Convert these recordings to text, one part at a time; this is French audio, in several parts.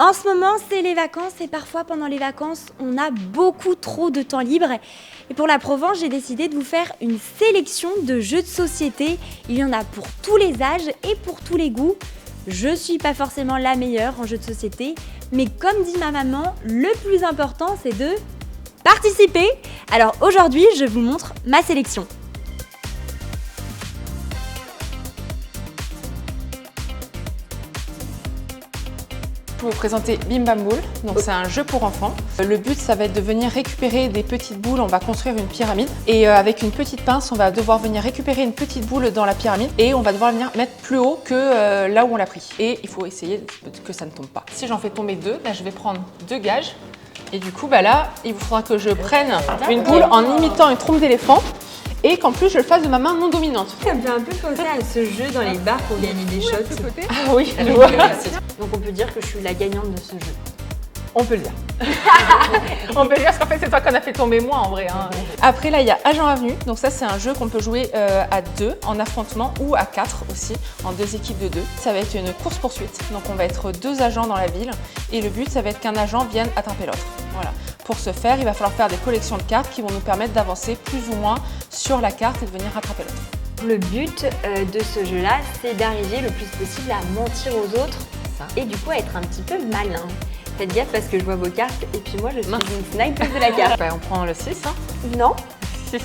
En ce moment, c'est les vacances et parfois pendant les vacances, on a beaucoup trop de temps libre. Et pour la Provence, j'ai décidé de vous faire une sélection de jeux de société. Il y en a pour tous les âges et pour tous les goûts. Je suis pas forcément la meilleure en jeux de société, mais comme dit ma maman, le plus important c'est de participer. Alors aujourd'hui, je vous montre ma sélection. Pour vous présenter Bim Bam Boule, donc c'est un jeu pour enfants. Le but, ça va être de venir récupérer des petites boules. On va construire une pyramide et avec une petite pince, on va devoir venir récupérer une petite boule dans la pyramide et on va devoir venir mettre plus haut que là où on l'a pris. Et il faut essayer que ça ne tombe pas. Si j'en fais tomber deux, là, je vais prendre deux gages et du coup, là, il vous faudra que je prenne une boule en imitant une trompe d'éléphant. Et qu'en plus je le fasse de ma main non dominante. Ça me fait un peu penser à ce jeu dans les bars pour gagner des shots. Ah oui, je vois. Donc on peut dire que je suis la gagnante de ce jeu. On peut le dire. On peut le dire parce qu'en fait c'est toi qu'on a fait tomber moi en vrai. Hein. Après là il y a Agent Avenue, donc ça c'est un jeu qu'on peut jouer à deux en affrontement ou à quatre aussi, en deux équipes de deux. Ça va être une course-poursuite, donc on va être deux agents dans la ville et le but ça va être qu'un agent vienne attraper l'autre. Voilà. Pour ce faire, il va falloir faire des collections de cartes qui vont nous permettre d'avancer plus ou moins sur la carte et de venir rattraper l'autre. Le but de ce jeu-là, c'est d'arriver le plus possible à mentir aux autres et du coup à être un petit peu malin. Faites gaffe parce que je vois vos cartes et puis moi je suis une sniper de la carte. On prend le 6. Hein. Non. Si.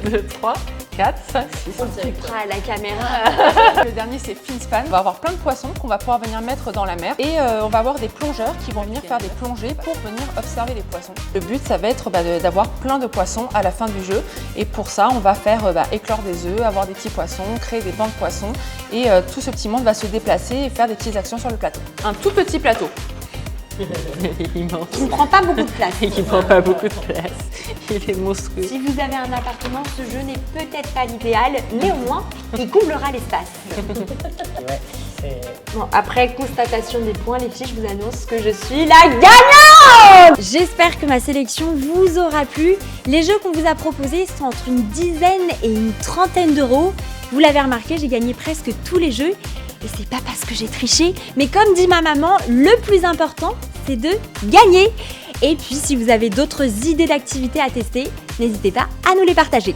1, 2, 3, 4, 5, 6. On se fera à la caméra. Le dernier c'est Finspan. On va avoir plein de poissons qu'on va pouvoir venir mettre dans la mer et on va avoir des plongeurs qui vont venir faire des plongées pour venir observer les poissons. Le but ça va être d'avoir plein de poissons à la fin du jeu et pour ça on va faire éclore des œufs, avoir des petits poissons, créer des bancs de poissons et tout ce petit monde va se déplacer et faire des petites actions sur le plateau. Un tout petit plateau. Immense. Il ne prend pas beaucoup de place. Il ne prend pas beaucoup de place. Il est monstrueux. Si vous avez un appartement, ce jeu n'est peut-être pas l'idéal, néanmoins, il comblera l'espace. Bon, après constatation des points, les filles, je vous annonce que je suis la gagnante. J'espère que ma sélection vous aura plu. Les jeux qu'on vous a proposés sont entre une dizaine et une trentaine d'euros. Vous l'avez remarqué, j'ai gagné presque tous les jeux. Et c'est pas parce que j'ai triché, mais comme dit ma maman, le plus important, c'est de gagner. Et puis, si vous avez d'autres idées d'activités à tester, n'hésitez pas à nous les partager.